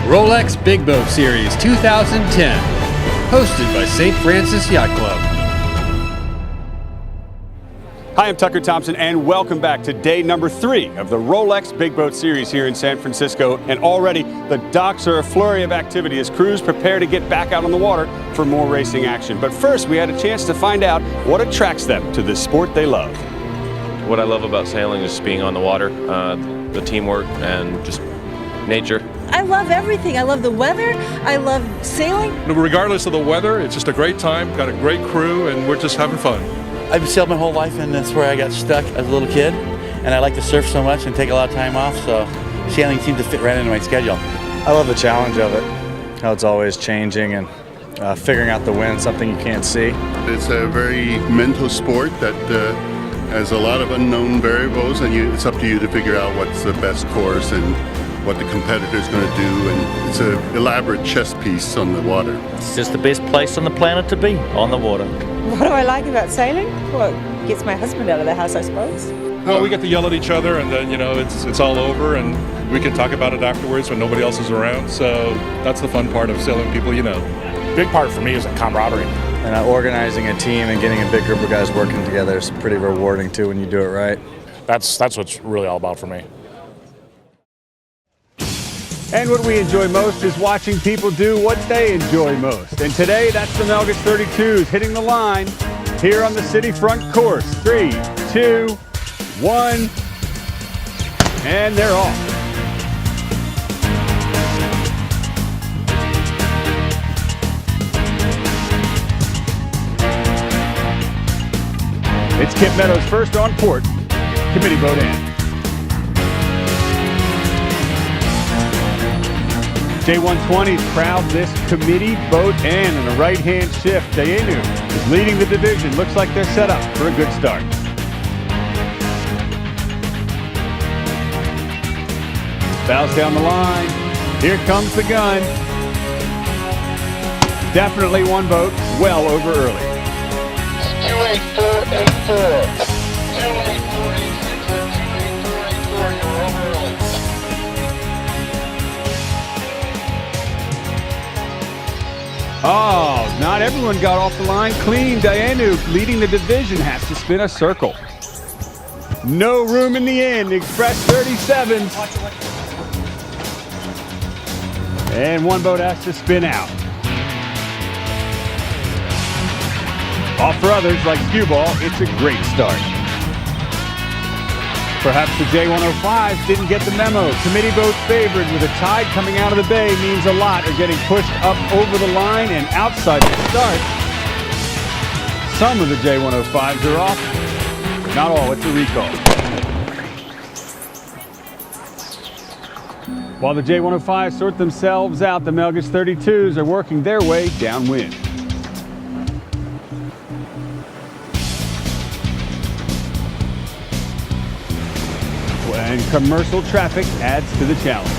Rolex Big Boat Series 2010, hosted by St. Francis Yacht Club. Hi, I'm Tucker Thompson, and welcome back to day number 3 of the Rolex Big Boat Series here in San Francisco. And already, the docks are a flurry of activity as crews prepare to get back out on the water for more racing action. But first, we had a chance to find out what attracts them to this sport they love. What I love about sailing is being on the water, the teamwork, and just nature. I love everything. I love the weather. I love sailing. Regardless of the weather, it's just a great time, got a great crew, and we're just having fun. I've sailed my whole life, and that's where I got stuck as a little kid. And I like to surf so much and take a lot of time off, so sailing seems to fit right into my schedule. I love the challenge of it, how it's always changing and figuring out the wind, something you can't see. It's a very mental sport that has a lot of unknown variables, and it's up to you to figure out what's the best course and what the competitor's going to do, and it's an elaborate chess piece on the water. It's just the best place on the planet to be, on the water. What do I like about sailing? Well, it gets my husband out of the house, I suppose. Well, we get to yell at each other, and then, it's all over, and we can talk about it afterwards when nobody else is around, so that's the fun part of sailing people, Big part for me is the camaraderie. And organizing a team and getting a big group of guys working together is pretty rewarding, too, when you do it right. That's what's really all about for me. And what we enjoy most is watching people do what they enjoy most. And today, that's the Melgus 32s hitting the line here on the city front course. 3, 2, 1, and they're off. It's Kip Meadows first on port, committee boat in. J120's proud this committee boat in a right-hand shift. Dayenu is leading the division. Looks like they're set up for a good start. Bows down the line. Here comes the gun. Definitely one boat well over early. 28484. 28484. You're over early. Oh, not everyone got off the line clean. Dayenu, leading the division, has to spin a circle. No room in the end. Express 37s. And one boat has to spin out. Off for others like Skewball, it's a great start. Perhaps the J105s didn't get the memo. Committee boat favored with a tide coming out of the bay means a lot are getting pushed up over the line and outside the start. Some of the J105s are off. Not all, it's a recall. While the J105s sort themselves out, the Melgus 32s are working their way downwind. And commercial traffic adds to the challenge.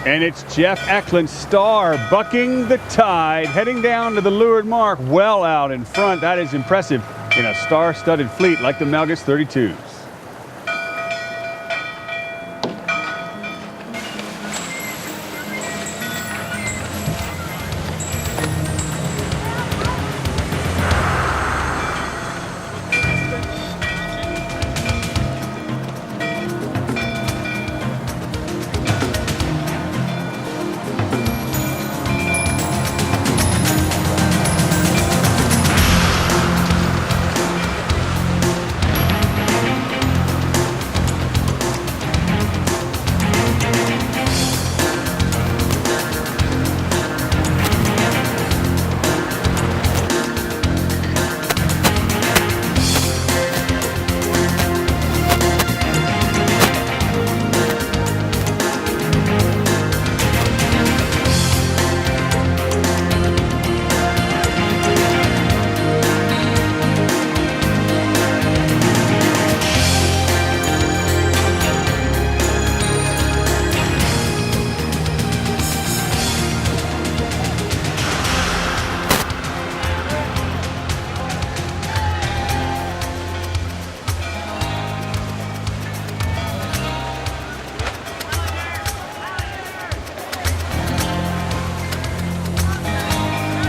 And it's Jeff Eklund's star bucking the tide, heading down to the leeward mark, well out in front. That is impressive in a star-studded fleet like the Melgus 32s.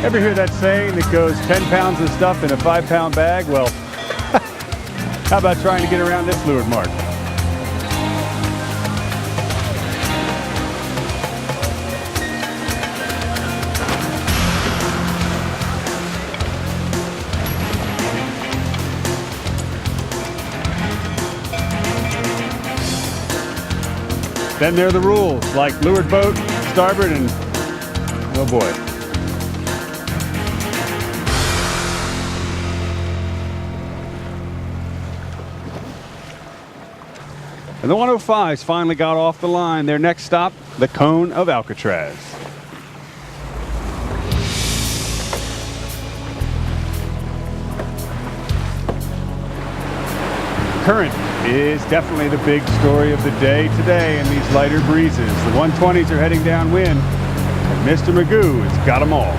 Ever hear that saying that goes 10 pounds of stuff in a 5-pound bag? Well, how about trying to get around this leeward mark? Then there are the rules, like leeward boat, starboard, and oh boy. And the 105s finally got off the line. Their next stop, the Cone of Alcatraz. Current is definitely the big story of the day today in these lighter breezes. The 120s are heading downwind, and Mr. Magoo has got them all.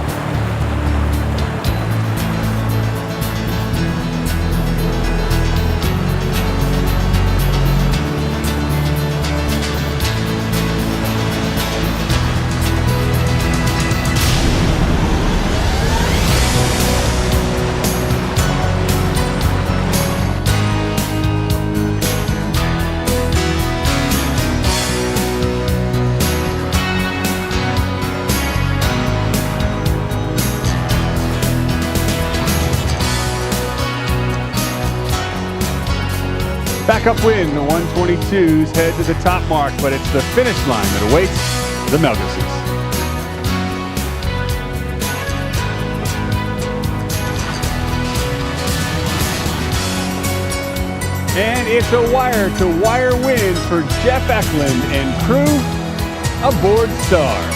Back upwind, the 122s head to the top mark, but it's the finish line that awaits the Melguses. And it's a wire-to-wire win for Jeff Eklund and crew aboard Star.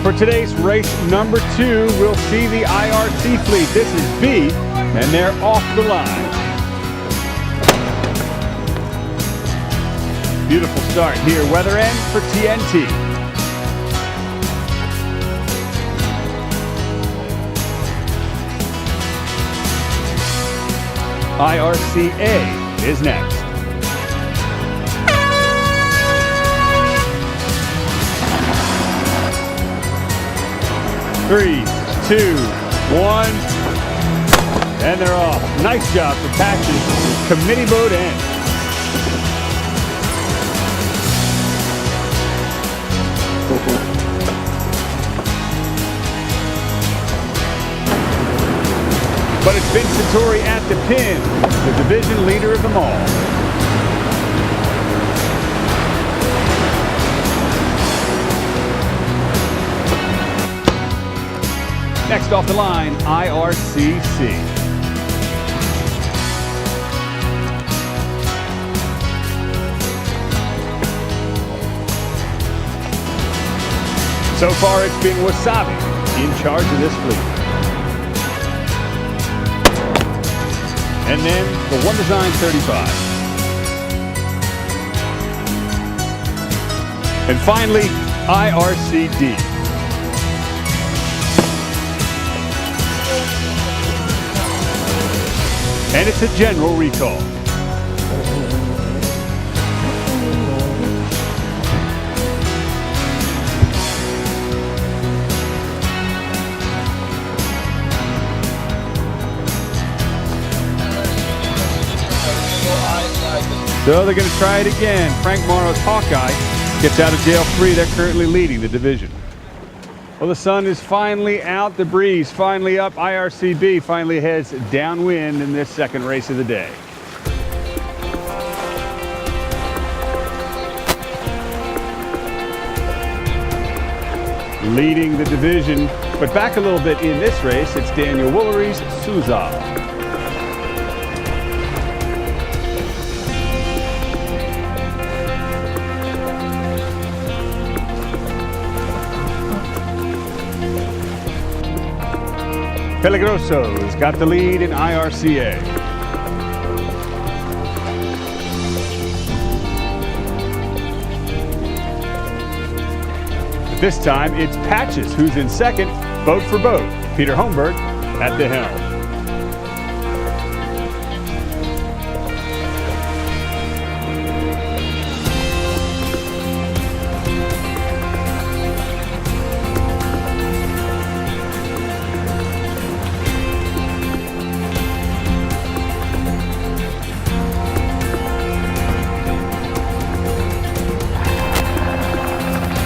For today's race number 2, we'll see the IRC fleet. This is B, and they're off the line. Beautiful start here, weather end for TNT. IRCA is next. Three, 2, 1, and they're off. Nice job for Patches. Committee boat in. But it's Vince Sartori at the pin, the division leader of them all. Next off the line, IRCC. So far, it's been Wasabi in charge of this fleet. And then the One Design 35. And finally, IRCD. And it's a general recall. So they're going to try it again. Frank Morrow's Hawkeye gets out of jail free. They're currently leading the division. Well, the sun is finally out, the breeze finally up. IRCB finally heads downwind in this second race of the day. Leading the division, but back a little bit in this race, it's Daniel Woolery's Souza. Peligroso's got the lead in IRCA. But this time it's Patches who's in second, boat for boat. Peter Holmberg at the helm.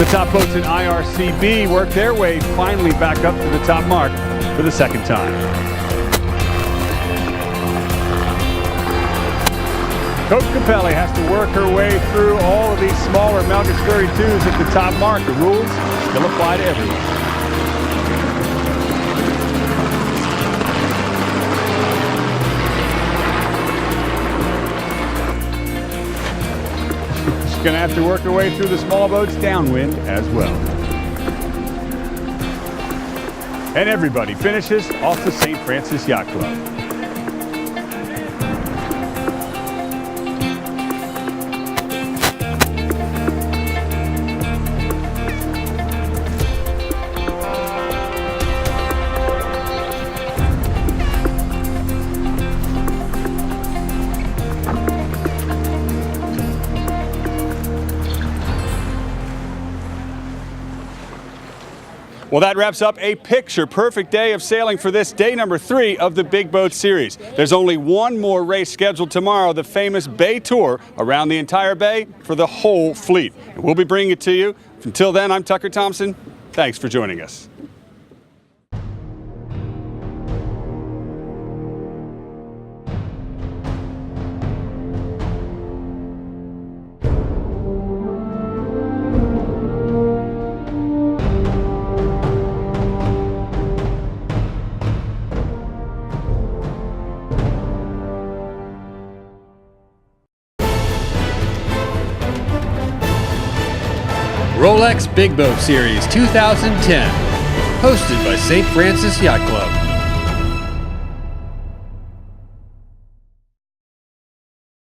top boats in IRCB work their way finally back up to the top mark for the second time. Coach Capelli has to work her way through all of these smaller Malgus 32s at the top mark. The rules still apply to everyone. She's going to have to work her way through the small boats downwind as well. And everybody finishes off the St. Francis Yacht Club. Well, that wraps up a picture-perfect day of sailing for this day number 3 of the Big Boat Series. There's only one more race scheduled tomorrow, the famous Bay Tour around the entire bay for the whole fleet. And we'll be bringing it to you. Until then, I'm Tucker Thompson. Thanks for joining us. Rolex Big Boat Series 2010, hosted by St. Francis Yacht Club.